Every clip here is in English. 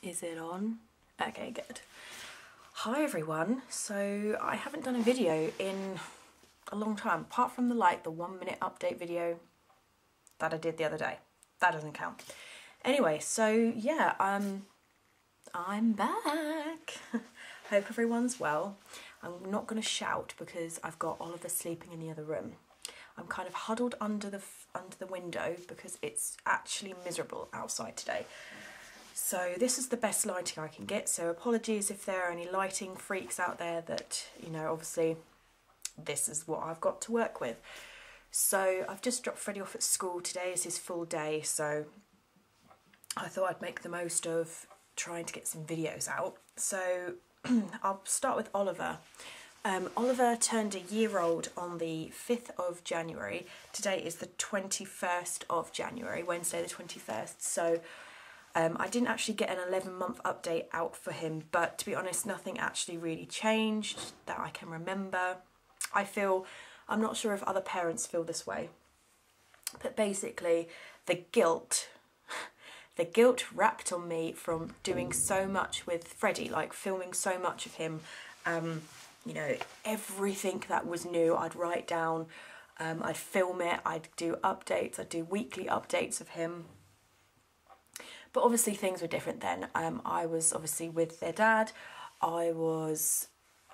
Is it on? Okay, good. Hi everyone. So I haven't done a video in a long time, apart from the 1 minute update video that I did the other day. That doesn't count. Anyway, so yeah, I'm back. Hope everyone's well. I'm not going to shout because I've got Oliver sleeping in the other room. I'm kind of huddled under the window because it's actually miserable outside today. So this is the best lighting I can get, so apologies if there are any lighting freaks out there that, you know, obviously this is what I've got to work with. So I've just dropped Freddie off at school. Today is his full day, so I thought I'd make the most of trying to get some videos out. So I'll start with Oliver. Oliver turned a year old on the 5th of January. Today is the 21st of January, Wednesday the 21st. So I didn't actually get an 11-month update out for him, but to be honest, nothing actually really changed that I can remember. I'm not sure if other parents feel this way, but basically the guilt wrapped on me from doing so much with Freddie, like filming so much of him. You know, everything that was new I'd write down, I'd film it, I'd do updates, I'd do weekly updates of him. But obviously things were different then. I was obviously with their dad. I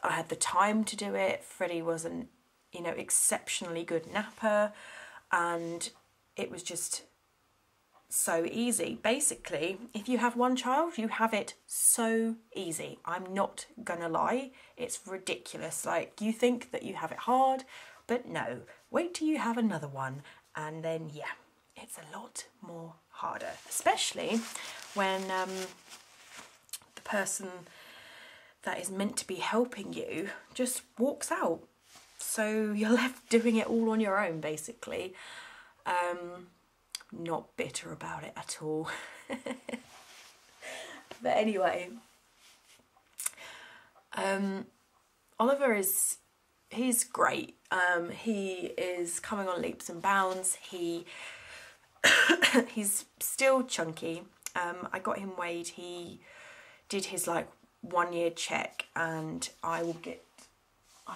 had the time to do it. Freddie was an, you know, exceptionally good napper, and it was just so easy. Basically, if you have one child, you have it so easy. I'm not gonna lie, it's ridiculous. Like, you think that you have it hard, but no. Wait till you have another one, and then yeah, it's a lot more harder, especially when the person that is meant to be helping you just walks out. So you're left doing it all on your own, basically. Not bitter about it at all. But anyway, Oliver he's great. He is coming on leaps and bounds. He's still chunky. I got him weighed. He did his 1 year check, and I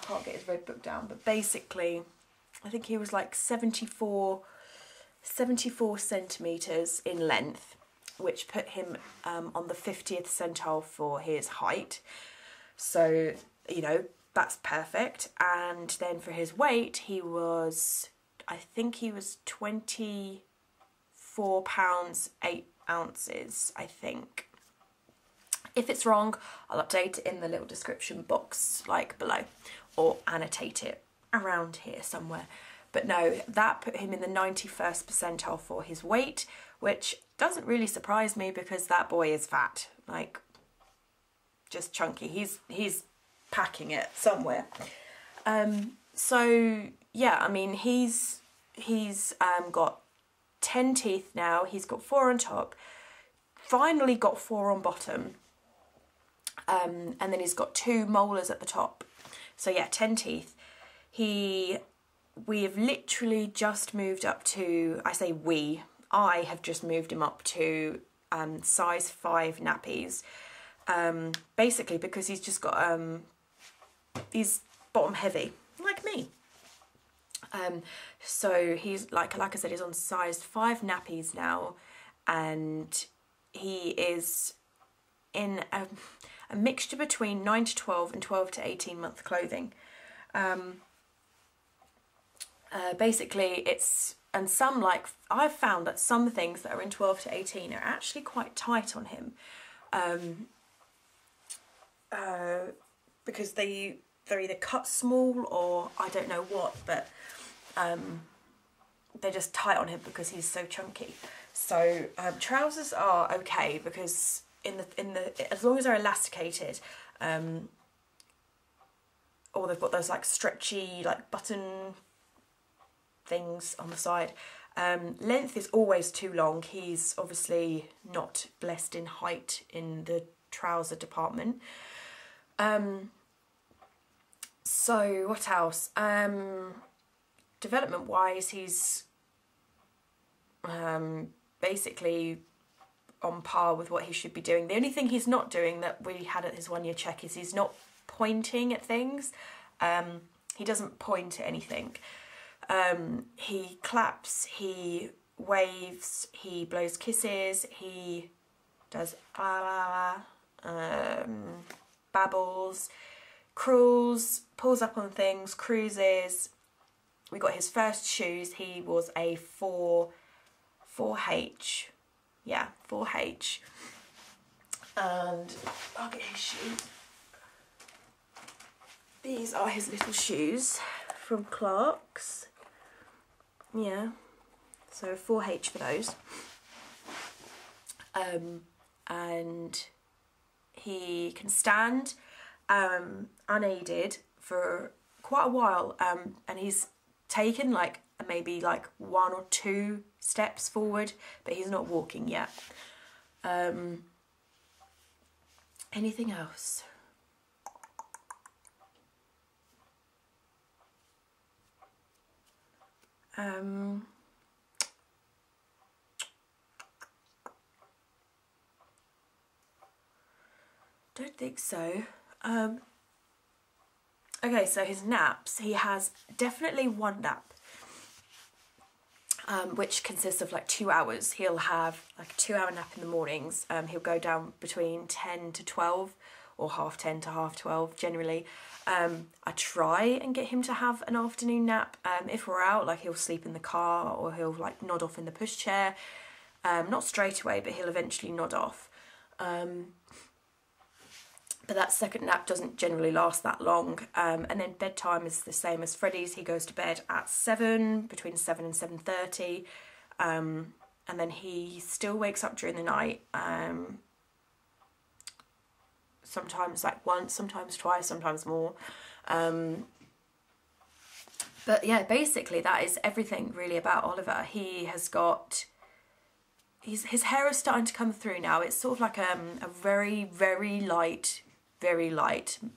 can't get his red book down, but basically I think he was 74 centimetres in length, which put him on the 50th centile for his height. So, you know, that's perfect. And then for his weight, I think he was 24 pounds 8 ounces, I think. If it's wrong, I'll update it in the little description box below, or annotate it around here somewhere. But no, that put him in the 91st percentile for his weight, which doesn't really surprise me because that boy is fat, just chunky. He's packing it somewhere. So yeah, I mean, he's got 10 teeth now. He's got 4 on top, finally got 4 on bottom, and then he's got 2 molars at the top. So yeah, 10 teeth. We have literally just moved up to, I have just moved him up to size 5 nappies, basically because he's just got, he's bottom heavy, like me. So he's, like I said, he's on size 5 nappies now, and he is in a mixture between 9 to 12 and 12 to 18 month clothing. Basically and some, I've found that some things that are in 12 to 18 are actually quite tight on him, because they're either cut small or I don't know what, but they're just tight on him because he's so chunky. So trousers are okay because as long as they're elasticated, or they've got those stretchy button things on the side. Length is always too long. He's obviously not blessed in height in the trouser department. So what else? Development wise, he's basically on par with what he should be doing. The only thing he's not doing that we had at his 1 year check is he's not pointing at things. He doesn't point at anything. He claps, he waves, he blows kisses, he does babbles, crawls, pulls up on things, cruises. We got his first shoes. He was a 4H. Yeah, 4H. And I'll get his shoes. These are his little shoes from Clark's. Yeah, so 4H for those. And he can stand unaided for quite a while, and he's taken like maybe like 1 or 2 steps forward, but he's not walking yet. Anything else? Don't think so. Okay, so his naps, he has definitely 1 nap, which consists of like 2 hours. He'll have like a 2-hour nap in the mornings. He'll go down between 10 to 12 or half 10 to half 12 generally. I try and get him to have an afternoon nap. If we're out, like he'll sleep in the car or he'll like nod off in the pushchair. Not straight away, but he'll eventually nod off. But that second nap doesn't generally last that long. And then bedtime is the same as Freddie's. He goes to bed at 7, between 7 and 7:30. And then he still wakes up during the night. Sometimes like once, sometimes twice, sometimes more. But yeah, basically that is everything really about Oliver. He has got... His hair is starting to come through now. It's sort of like a very, very light,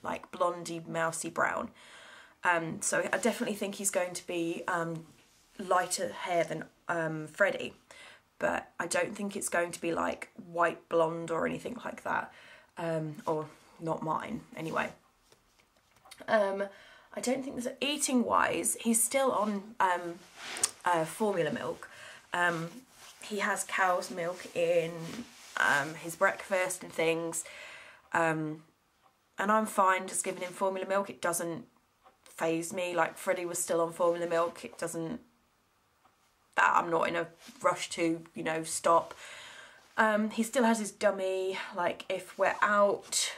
like blondie, mousy brown. So I definitely think he's going to be lighter hair than Freddie, but I don't think it's going to be like white blonde or anything like that, or not mine anyway. I don't think there's eating wise. He's still on formula milk. He has cow's milk in his breakfast and things. And I'm fine just giving him formula milk. It doesn't faze me. Like Freddie was still on formula milk. It doesn't... I'm not in a rush to, you know, stop. He still has his dummy, like if we're out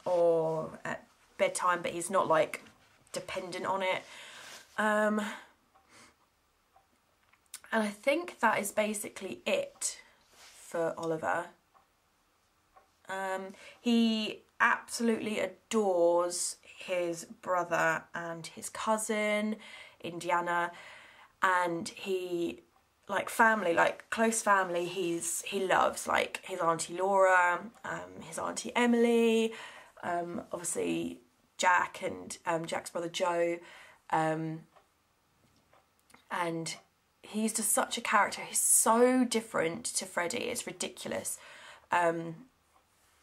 or at bedtime, but he's not like dependent on it. And I think that is basically it for Oliver. He absolutely adores his brother and his cousin, Indiana, and he, like family, like close family, he loves, like his Auntie Laura, his Auntie Emily, obviously Jack and Jack's brother Joe, and he's just such a character. He's so different to Freddie, it's ridiculous.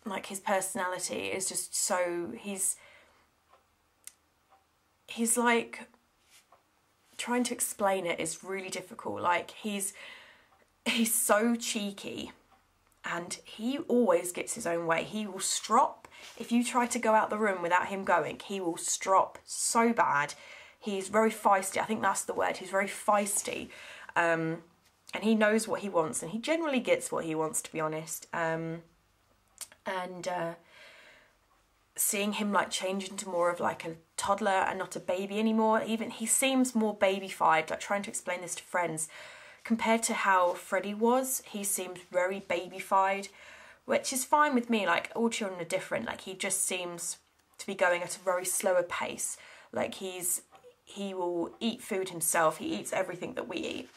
Like his personality is just so, he's like, trying to explain it is really difficult. Like he's so cheeky and he always gets his own way. He will strop. If you try to go out the room without him going, he will strop so bad. He's very feisty. I think that's the word. He's very feisty. And he knows what he wants, and he generally gets what he wants, to be honest. Seeing him like change into more of like a toddler and not a baby anymore, even he seems more babyfied. Like trying to explain this to friends, compared to how Freddie was, he seems very babyfied, which is fine with me. Like all children are different. Like he just seems to be going at a very slower pace. Like he will eat food himself. He eats everything that we eat,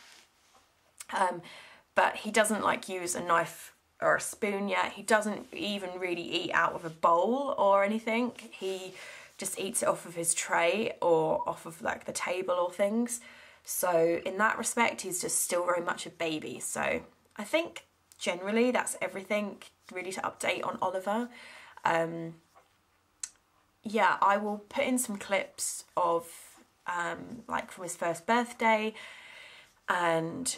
but he doesn't like use a knife or a spoon yet. He doesn't even really eat out of a bowl or anything. He just eats it off of his tray or off of like the table or things. So in that respect, he's just still very much a baby. So I think generally that's everything really to update on Oliver. Yeah, I will put in some clips of like from his first birthday, and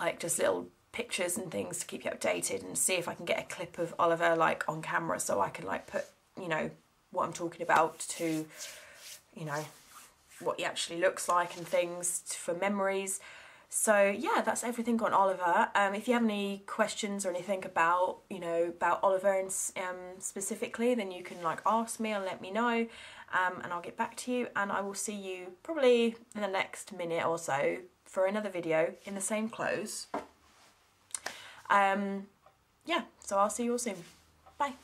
like just little pictures and things to keep you updated, and see if I can get a clip of Oliver like on camera, so I can like put, you know, what I'm talking about to, you know, what he actually looks like and things for memories. So yeah, that's everything on Oliver. If you have any questions or anything about, you know, about Oliver and specifically, then you can like ask me and let me know, and I'll get back to you, and I will see you probably in the next minute or so for another video in the same clothes. Yeah, so I'll see you all soon. Bye.